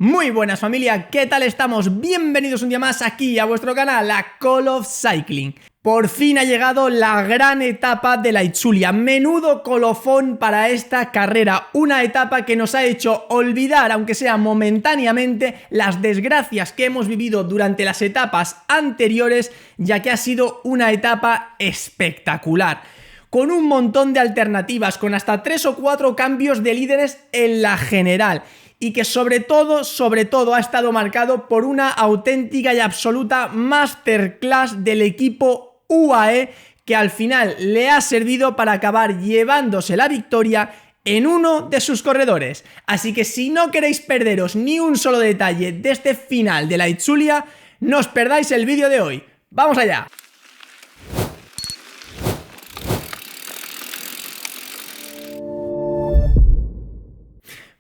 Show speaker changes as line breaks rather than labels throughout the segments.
Muy buenas familia, ¿qué tal estamos? Bienvenidos un día más aquí a vuestro canal, a Call of Cycling. Por fin ha llegado la gran etapa de la Itzulia. Menudo colofón para esta carrera. Una etapa que nos ha hecho olvidar, aunque sea momentáneamente, las desgracias que hemos vivido durante las etapas anteriores, ya que ha sido una etapa espectacular. Con un montón de alternativas, con hasta 3 o 4 cambios de líderes en la general. Y que sobre todo ha estado marcado por una auténtica y absoluta masterclass del equipo UAE, que al final le ha servido para acabar llevándose la victoria en uno de sus corredores. Así que si no queréis perderos ni un solo detalle de este final de la Itzulia, no os perdáis el vídeo de hoy. ¡Vamos allá!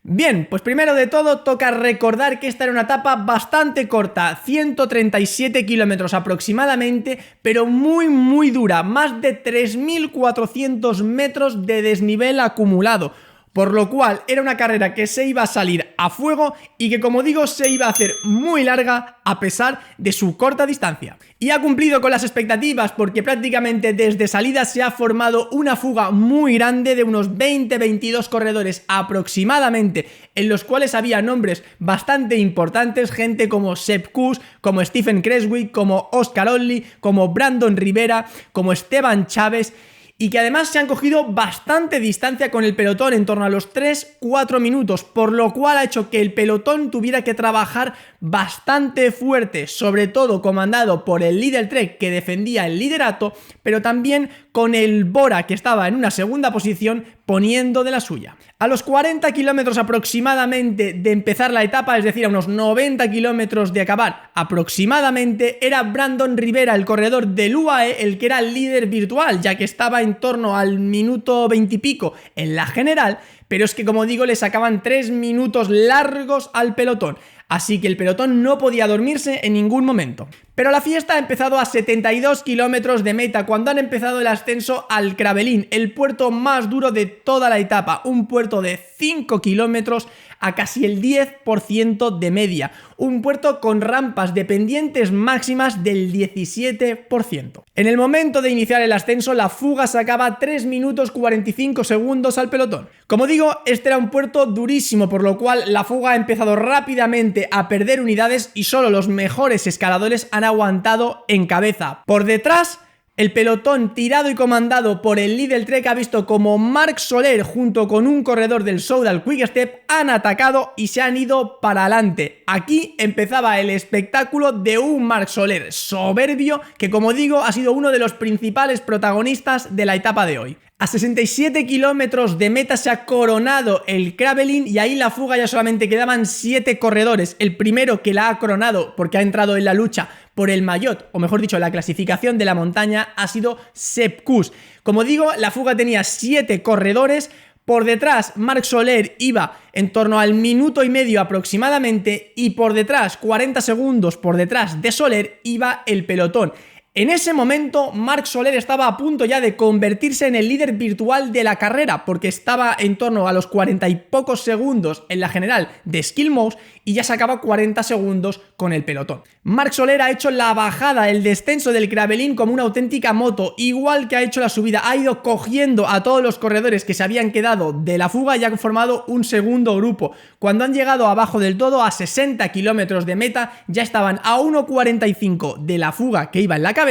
Bien, pues primero de todo toca recordar que esta era una etapa bastante corta, 137 kilómetros aproximadamente, pero muy dura, más de 3.400 metros de desnivel acumulado. Por lo cual era una carrera que se iba a salir a fuego y que, como digo, se iba a hacer muy larga a pesar de su corta distancia. Y ha cumplido con las expectativas porque prácticamente desde salida se ha formado una fuga muy grande de unos 20-22 corredores aproximadamente, en los cuales había nombres bastante importantes, gente como Sepp Kuss, como Stephen Kreswijk, como Oscar Olley, como Brandon Rivera, como Esteban Chaves, y que además se han cogido bastante distancia con el pelotón, en torno a los 3-4 minutos, por lo cual ha hecho que el pelotón tuviera que trabajar bastante fuerte, sobre todo comandado por el líder Trek, que defendía el liderato, pero también con el Bora, que estaba en una segunda posición, poniendo de la suya. A los 40 kilómetros aproximadamente de empezar la etapa, es decir, a unos 90 kilómetros de acabar aproximadamente, era Brandon Rivera, el corredor del UAE, el que era el líder virtual, ya que estaba en torno al minuto 20 y pico en la general, pero es que, como digo, le sacaban 3 minutos largos al pelotón. Así que el pelotón no podía dormirse en ningún momento. Pero la fiesta ha empezado a 72 kilómetros de meta, cuando han empezado el ascenso al Kravelin, el puerto más duro de toda la etapa, un puerto de 5 kilómetros a casi el 10% de media, un puerto con rampas de pendientes máximas del 17%. En el momento de iniciar el ascenso, la fuga sacaba 3 minutos 45 segundos al pelotón. Como digo, este era un puerto durísimo, por lo cual la fuga ha empezado rápidamente a perder unidades y solo los mejores escaladores han aguantado en cabeza. Por detrás, el pelotón tirado y comandado por el líder Trek ha visto como Marc Soler junto con un corredor del Soudal Quick-Step han atacado y se han ido para adelante. Aquí empezaba el espectáculo de un Marc Soler soberbio que, como digo, ha sido uno de los principales protagonistas de la etapa de hoy. A 67 kilómetros de meta se ha coronado el Kravelin y ahí la fuga ya solamente quedaban 7 corredores. El primero que la ha coronado porque ha entrado en la lucha por el maillot, o mejor dicho, la clasificación de la montaña, ha sido Sepp Kuss. Como digo, la fuga tenía 7 corredores. Por detrás, Marc Soler iba en torno al minuto y medio aproximadamente y por detrás, 40 segundos por detrás de Soler, iba el pelotón. En ese momento, Marc Soler estaba a punto ya de convertirse en el líder virtual de la carrera, porque estaba en torno a los 40 y pocos segundos en la general de Skill Mouse y ya sacaba 40 segundos con el pelotón. Marc Soler ha hecho la bajada, el descenso del Kravelin como una auténtica moto, igual que ha hecho la subida. Ha ido cogiendo a todos los corredores que se habían quedado de la fuga y han formado un segundo grupo. Cuando han llegado abajo del todo, a 60 kilómetros de meta, ya estaban a 1.45 de la fuga que iba en la cabeza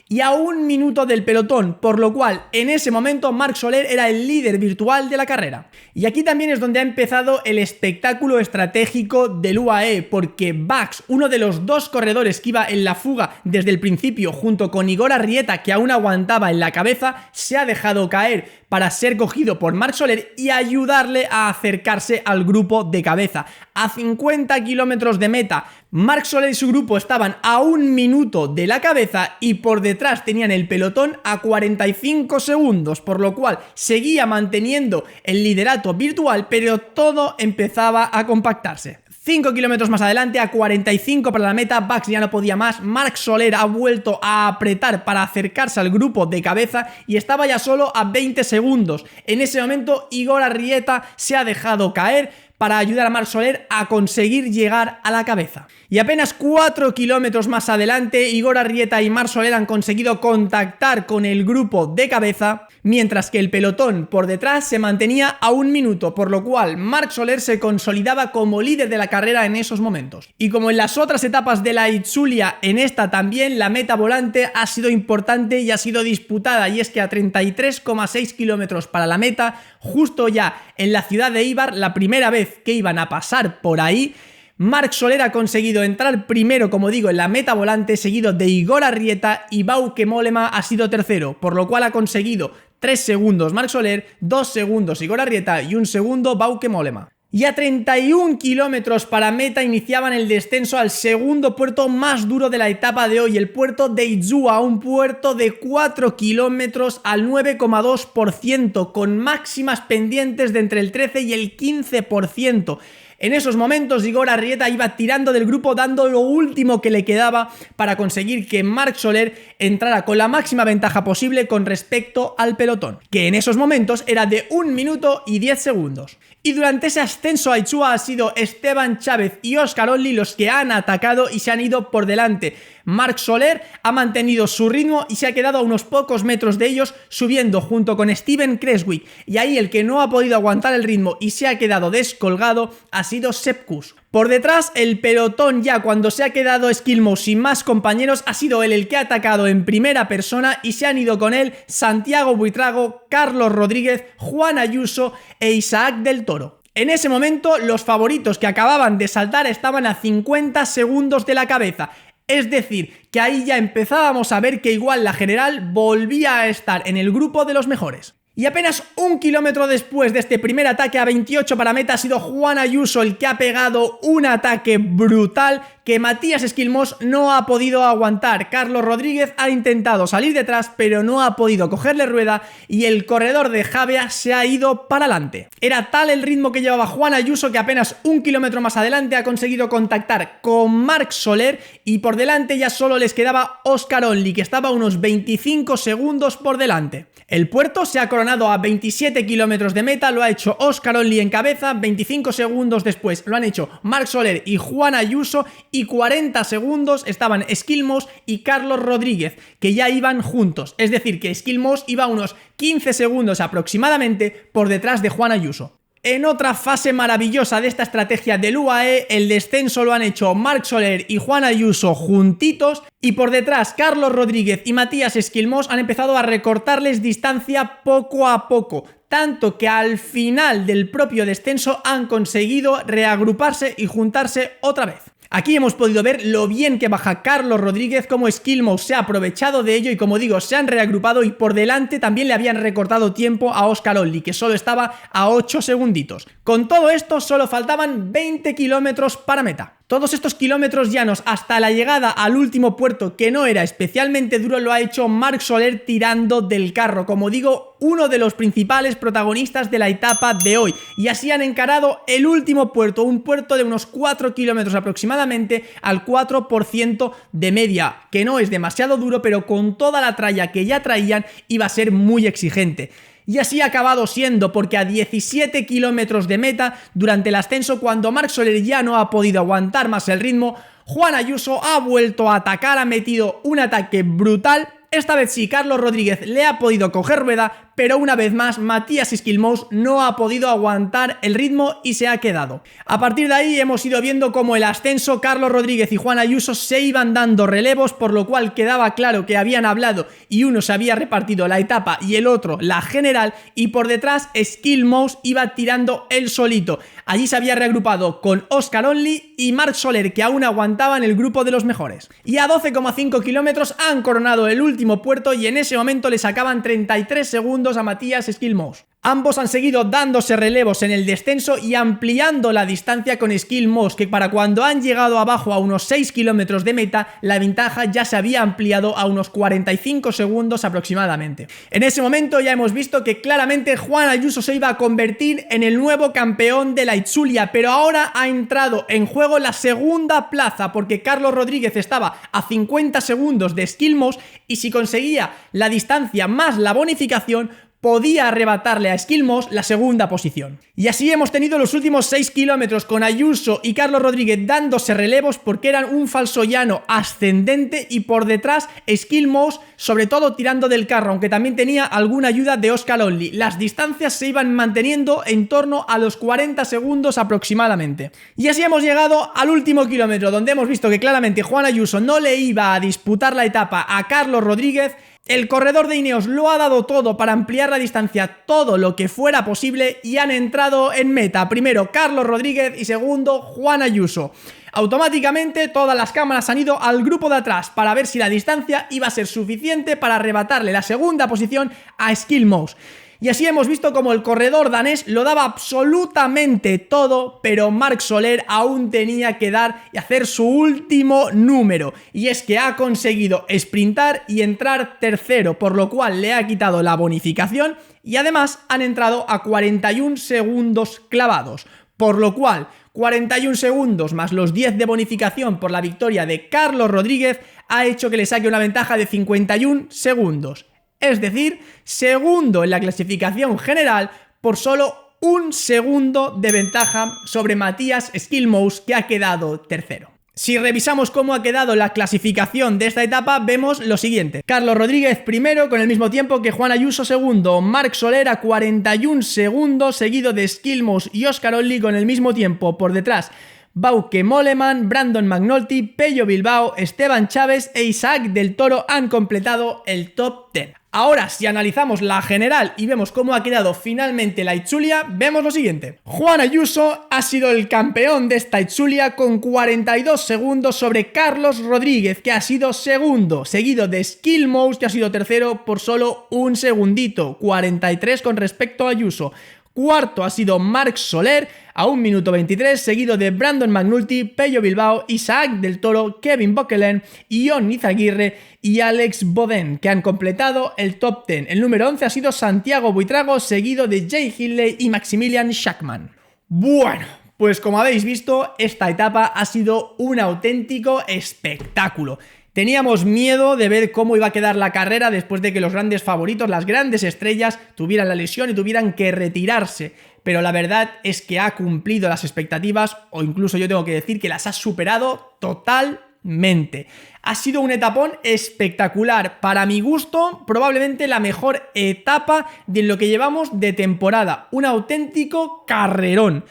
y a 1 minuto del pelotón, por lo cual en ese momento Marc Soler era el líder virtual de la carrera. Y aquí también es donde ha empezado el espectáculo estratégico del UAE, porque Bax, uno de los 2 corredores que iba en la fuga desde el principio, junto con Igor Arrieta, que aún aguantaba en la cabeza, se ha dejado caer para ser cogido por Marc Soler y ayudarle a acercarse al grupo de cabeza. A 50 kilómetros de meta, Marc Soler y su grupo estaban a 1 minuto de la cabeza y por detrás tenían el pelotón a 45 segundos, por lo cual seguía manteniendo el liderato virtual, pero todo empezaba a compactarse. 5 kilómetros más adelante, a 45 para la meta, Bax ya no podía más. Marc Soler ha vuelto a apretar para acercarse al grupo de cabeza y estaba ya solo a 20 segundos. En ese momento, Igor Arrieta se ha dejado caer, para ayudar a Marc Soler a conseguir llegar a la cabeza. Y apenas 4 kilómetros más adelante, Igor Arrieta y Marc Soler han conseguido contactar con el grupo de cabeza, mientras que el pelotón por detrás se mantenía a 1 minuto, por lo cual Marc Soler se consolidaba como líder de la carrera en esos momentos. Y como en las otras etapas de la Itzulia, en esta también la meta volante ha sido importante y ha sido disputada, y es que a 33,6 kilómetros para la meta, justo ya en la ciudad de Eibar, la primera vez que iban a pasar por ahí, Marc Soler ha conseguido entrar primero, como digo, en la meta volante, seguido de Igor Arrieta, y Bauke Mollema ha sido tercero, por lo cual ha conseguido 3 segundos Marc Soler, 2 segundos Igor Arrieta y 1 segundo Bauke Mollema. Y a 31 kilómetros para meta iniciaban el descenso al segundo puerto más duro de la etapa de hoy, el puerto de Itzúa, un puerto de 4 kilómetros al 9,2%, con máximas pendientes de entre el 13 y el 15%. En esos momentos Igor Arrieta iba tirando del grupo, dando lo último que le quedaba para conseguir que Marc Soler entrara con la máxima ventaja posible con respecto al pelotón, que en esos momentos era de 1 minuto y 10 segundos. Y durante ese ascenso a Itzúa ha sido Esteban Chávez y Óscar Onlli los que han atacado y se han ido por delante. Marc Soler ha mantenido su ritmo y se ha quedado a unos pocos metros de ellos, subiendo junto con Steven Kreswijk, y ahí el que no ha podido aguantar el ritmo y se ha quedado descolgado ha sido Sepp Kuss. Por detrás, el pelotón, ya cuando se ha quedado Skillmouse sin más compañeros, ha sido él el que ha atacado en primera persona, y se han ido con él Santiago Buitrago, Carlos Rodríguez, Juan Ayuso e Isaac del Toro. En ese momento, los favoritos que acababan de saltar estaban a 50 segundos de la cabeza. Es decir, que ahí ya empezábamos a ver que igual la general volvía a estar en el grupo de los mejores. Y apenas 1 kilómetro después de este primer ataque a 28 para meta ha sido Juan Ayuso el que ha pegado un ataque brutal que Matías Skillmouse no ha podido aguantar. Carlos Rodríguez ha intentado salir detrás, pero no ha podido cogerle rueda, y el corredor de Javea se ha ido para adelante. Era tal el ritmo que llevaba Juan Ayuso que apenas 1 kilómetro más adelante ha conseguido contactar con Marc Soler, y por delante ya solo les quedaba Óscar Onlli, que estaba a unos 25 segundos por delante. El puerto se ha coronado a 27 kilómetros de meta, lo ha hecho Óscar Onlli en cabeza, 25 segundos después lo han hecho Marc Soler y Juan Ayuso, y 40 segundos estaban Skillmouse y Carlos Rodríguez, que ya iban juntos, es decir, que Skillmouse iba a unos 15 segundos aproximadamente por detrás de Juan Ayuso. En otra fase maravillosa de esta estrategia del UAE, el descenso lo han hecho Marc Soler y Juan Ayuso juntitos, y por detrás Carlos Rodríguez y Matías Skillmouse han empezado a recortarles distancia poco a poco, tanto que al final del propio descenso han conseguido reagruparse y juntarse otra vez. Aquí hemos podido ver lo bien que baja Carlos Rodríguez, cómo Skillmouse se ha aprovechado de ello y, como digo, se han reagrupado, y por delante también le habían recortado tiempo a Óscar Onlli, que solo estaba a 8 segunditos. Con todo esto solo faltaban 20 kilómetros para meta. Todos estos kilómetros llanos hasta la llegada al último puerto, que no era especialmente duro, lo ha hecho Marc Soler tirando del carro, como digo, uno de los principales protagonistas de la etapa de hoy. Y así han encarado el último puerto, un puerto de unos 4 kilómetros aproximadamente al 4% de media, que no es demasiado duro, pero con toda la tralla que ya traían iba a ser muy exigente. Y así ha acabado siendo, porque a 17 kilómetros de meta, durante el ascenso, cuando Marc Soler ya no ha podido aguantar más el ritmo, Juan Ayuso ha vuelto a atacar, ha metido un ataque brutal. Esta vez sí, Carlos Rodríguez le ha podido coger rueda, pero una vez más Matías Skillmouse no ha podido aguantar el ritmo y se ha quedado. A partir de ahí hemos ido viendo cómo el ascenso, Carlos Rodríguez y Juan Ayuso se iban dando relevos, por lo cual quedaba claro que habían hablado y uno se había repartido la etapa y el otro la general, y por detrás Skillmouse iba tirando él solito. Allí se había reagrupado con Óscar Onlli y Marc Soler, que aún aguantaban el grupo de los mejores. Y a 12,5 kilómetros han coronado el último puerto, y en ese momento le sacaban 33 segundos a Matías Skillmouse. Ambos han seguido dándose relevos en el descenso y ampliando la distancia con Skillmouse, que para cuando han llegado abajo a unos 6 kilómetros de meta, la ventaja ya se había ampliado a unos 45 segundos aproximadamente. En ese momento ya hemos visto que claramente Juan Ayuso se iba a convertir en el nuevo campeón de la Itzulia, pero ahora ha entrado en juego la segunda plaza, porque Carlos Rodríguez estaba a 50 segundos de Skillmouse, y si conseguía la distancia más la bonificación, podía arrebatarle a Skillmost la segunda posición. Y así hemos tenido los últimos 6 kilómetros con Ayuso y Carlos Rodríguez dándose relevos porque eran un falso llano ascendente y por detrás Skillmost sobre todo tirando del carro, aunque también tenía alguna ayuda de Óscar Only. Las distancias se iban manteniendo en torno a los 40 segundos aproximadamente. Y así hemos llegado al último kilómetro, donde hemos visto que claramente Juan Ayuso no le iba a disputar la etapa a Carlos Rodríguez. El corredor de Ineos lo ha dado todo para ampliar la distancia todo lo que fuera posible y han entrado en meta. Primero Carlos Rodríguez y segundo Juan Ayuso. Automáticamente todas las cámaras han ido al grupo de atrás para ver si la distancia iba a ser suficiente para arrebatarle la segunda posición a Skillmost. Y así hemos visto como el corredor danés lo daba absolutamente todo, pero Marc Soler aún tenía que dar y hacer su último número. Y es que ha conseguido sprintar y entrar tercero, por lo cual le ha quitado la bonificación y además han entrado a 41 segundos clavados. Por lo cual, 41 segundos más los 10 de bonificación por la victoria de Carlos Rodríguez ha hecho que le saque una ventaja de 51 segundos. Es decir, segundo en la clasificación general por solo un segundo de ventaja sobre Matthias Skillmost, que ha quedado tercero. Si revisamos cómo ha quedado la clasificación de esta etapa, vemos lo siguiente. Carlos Rodríguez primero con el mismo tiempo que Juan Ayuso segundo, Marc Soler a 41 segundos, seguido de Skillmost y Óscar Only con el mismo tiempo por detrás. Bauke Mollema, Brandon McNulty, Pello Bilbao, Esteban Chaves e Isaac del Toro han completado el top 10. Ahora, si analizamos la general y vemos cómo ha quedado finalmente la Itzulia, vemos lo siguiente. Juan Ayuso ha sido el campeón de esta Itzulia con 42 segundos sobre Carlos Rodríguez, que ha sido segundo, seguido de Skillmost, que ha sido tercero por solo un segundito, 43 con respecto a Ayuso. Cuarto ha sido Marc Soler a 1 minuto 23, seguido de Brandon McNulty, Pello Bilbao, Isaac del Toro, Kevin Bokelen, Ion Izaguirre y Alex Boden, que han completado el top 10. El número 11 ha sido Santiago Buitrago, seguido de Jay Hindley y Maximilian Schachmann. Bueno, pues como habéis visto, esta etapa ha sido un auténtico espectáculo. Teníamos miedo de ver cómo iba a quedar la carrera después de que los grandes favoritos, las grandes estrellas, tuvieran la lesión y tuvieran que retirarse. Pero la verdad es que ha cumplido las expectativas, o incluso yo tengo que decir que las ha superado totalmente. Ha sido un etapón espectacular. Para mi gusto, probablemente la mejor etapa de lo que llevamos de temporada. Un auténtico carrerón.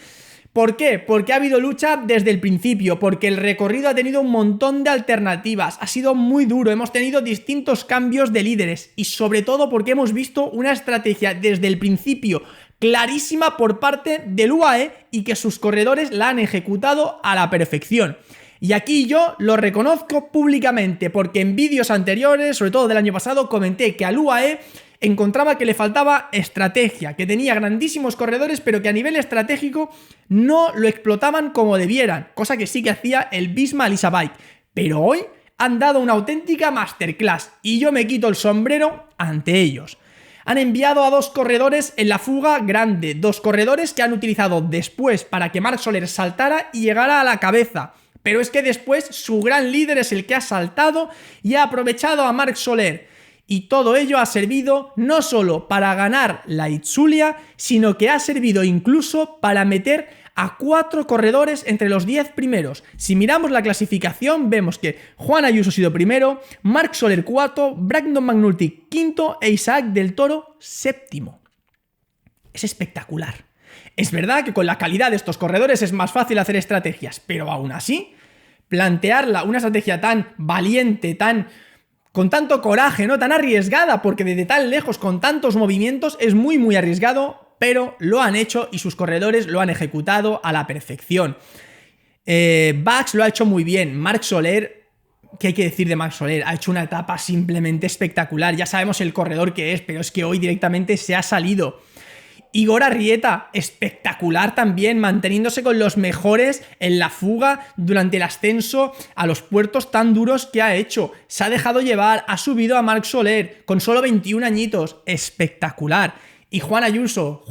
¿Por qué? Porque ha habido lucha desde el principio, porque el recorrido ha tenido un montón de alternativas, ha sido muy duro, hemos tenido distintos cambios de líderes y sobre todo porque hemos visto una estrategia desde el principio clarísima por parte del UAE y que sus corredores la han ejecutado a la perfección. Y aquí yo lo reconozco públicamente porque en vídeos anteriores, sobre todo del año pasado, comenté que al UAE encontraba que le faltaba estrategia, que tenía grandísimos corredores pero que a nivel estratégico no lo explotaban como debieran, cosa que sí que hacía el Visma Lease a Bike. Pero hoy han dado una auténtica masterclass y yo me quito el sombrero ante ellos. Han enviado a 2 corredores en la fuga grande, 2 corredores que han utilizado después para que Marc Soler saltara y llegara a la cabeza. Pero es que después su gran líder es el que ha saltado y ha aprovechado a Marc Soler. Y todo ello ha servido no solo para ganar la Itzulia, sino que ha servido incluso para meter a 4 corredores entre los 10 primeros. Si miramos la clasificación, vemos que Juan Ayuso ha sido primero, Marc Soler cuarto, Brandon McNulty quinto e Isaac del Toro séptimo. Es espectacular. Es verdad que con la calidad de estos corredores es más fácil hacer estrategias, pero aún así, plantearla, una estrategia tan valiente, con tanto coraje, ¿no? Tan arriesgada, porque desde tan lejos, con tantos movimientos, es muy arriesgado, pero lo han hecho y sus corredores lo han ejecutado a la perfección. Bax lo ha hecho muy bien. Marc Soler, ¿qué hay que decir de Marc Soler? Ha hecho una etapa simplemente espectacular. Ya sabemos el corredor que es, pero es que hoy directamente se ha salido. Igor Arrieta, espectacular también, manteniéndose con los mejores en la fuga durante el ascenso a los puertos tan duros que ha hecho. Se ha dejado llevar, ha subido a Marc Soler con solo 21 añitos, espectacular. Y Juan Ayuso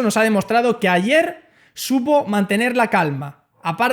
nos ha demostrado que ayer supo mantener la calma.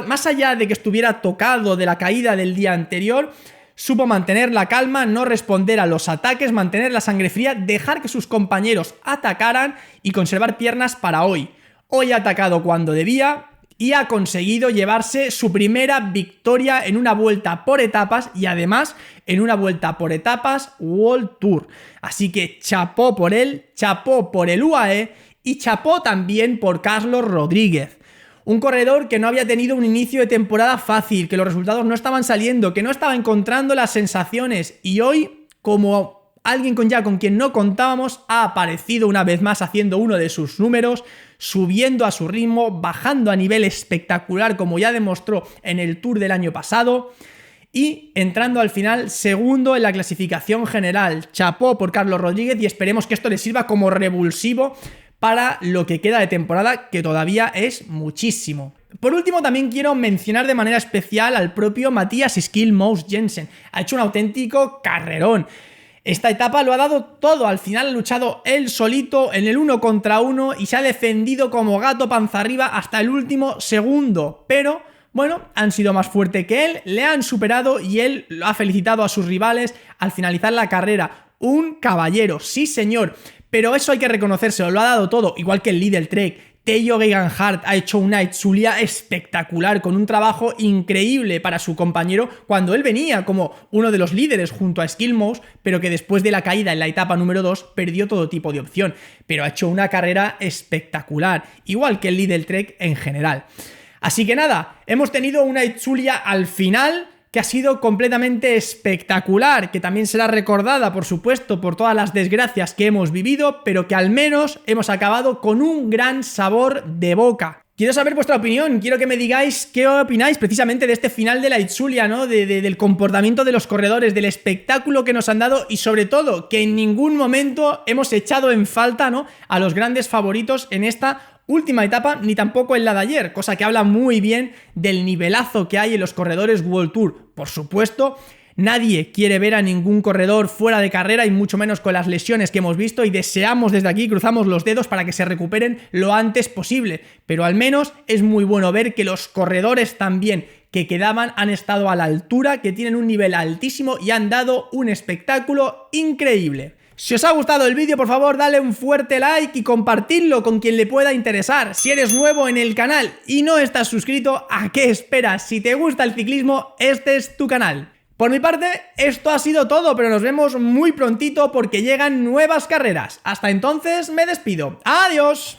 Más allá de que estuviera tocado de la caída del día anterior, supo mantener la calma, no responder a los ataques, mantener la sangre fría, dejar que sus compañeros atacaran y conservar piernas para hoy. Hoy ha atacado cuando debía y ha conseguido llevarse su primera victoria en una vuelta por etapas y además en una vuelta por etapas World Tour. Así que chapó por él, chapó por el UAE y chapó también por Carlos Rodríguez. Un corredor que no había tenido un inicio de temporada fácil, que los resultados no estaban saliendo, que no estaba encontrando las sensaciones y hoy, como alguien con quien no contábamos, ha aparecido una vez más haciendo uno de sus números, subiendo a su ritmo, bajando a nivel espectacular como ya demostró en el Tour del año pasado y entrando al final segundo en la clasificación general. Chapó por Carlos Rodríguez y esperemos que esto le sirva como revulsivo para lo que queda de temporada, que todavía es muchísimo. Por último, también quiero mencionar de manera especial al propio Matías Skjelmose Jensen. Ha hecho un auténtico carrerón. Esta etapa lo ha dado todo, al final ha luchado él solito en el 1 contra 1 y se ha defendido como gato panza arriba hasta el último segundo, pero bueno, han sido más fuerte que él, le han superado y él ha felicitado a sus rivales al finalizar la carrera. Un caballero, sí señor, pero eso hay que reconocérselo, lo ha dado todo, igual que el líder Trek. Teijo Geoghegan Hart ha hecho una Etzulia espectacular, con un trabajo increíble para su compañero, cuando él venía como uno de los líderes junto a Skjelmose, pero que después de la caída en la etapa número 2 perdió todo tipo de opción, pero ha hecho una carrera espectacular, igual que el líder Trek en general. Así que nada, hemos tenido una Etzulia al final que ha sido completamente espectacular, que también será recordada, por supuesto, por todas las desgracias que hemos vivido, pero que al menos hemos acabado con un gran sabor de boca. Quiero saber vuestra opinión, quiero que me digáis qué opináis precisamente de este final de la Etzulia, ¿no? Del comportamiento de los corredores, del espectáculo que nos han dado y sobre todo que en ningún momento hemos echado en falta, ¿no?, a los grandes favoritos en esta última etapa, ni tampoco en la de ayer, cosa que habla muy bien del nivelazo que hay en los corredores World Tour. Por supuesto, nadie quiere ver a ningún corredor fuera de carrera y mucho menos con las lesiones que hemos visto y deseamos desde aquí, cruzamos los dedos para que se recuperen lo antes posible, pero al menos es muy bueno ver que los corredores también que quedaban han estado a la altura, que tienen un nivel altísimo y han dado un espectáculo increíble. Si os ha gustado el vídeo, por favor, dale un fuerte like y compartidlo con quien le pueda interesar. Si eres nuevo en el canal y no estás suscrito, ¿a qué esperas? Si te gusta el ciclismo, este es tu canal. Por mi parte, esto ha sido todo, pero nos vemos muy prontito porque llegan nuevas carreras. Hasta entonces, me despido. ¡Adiós!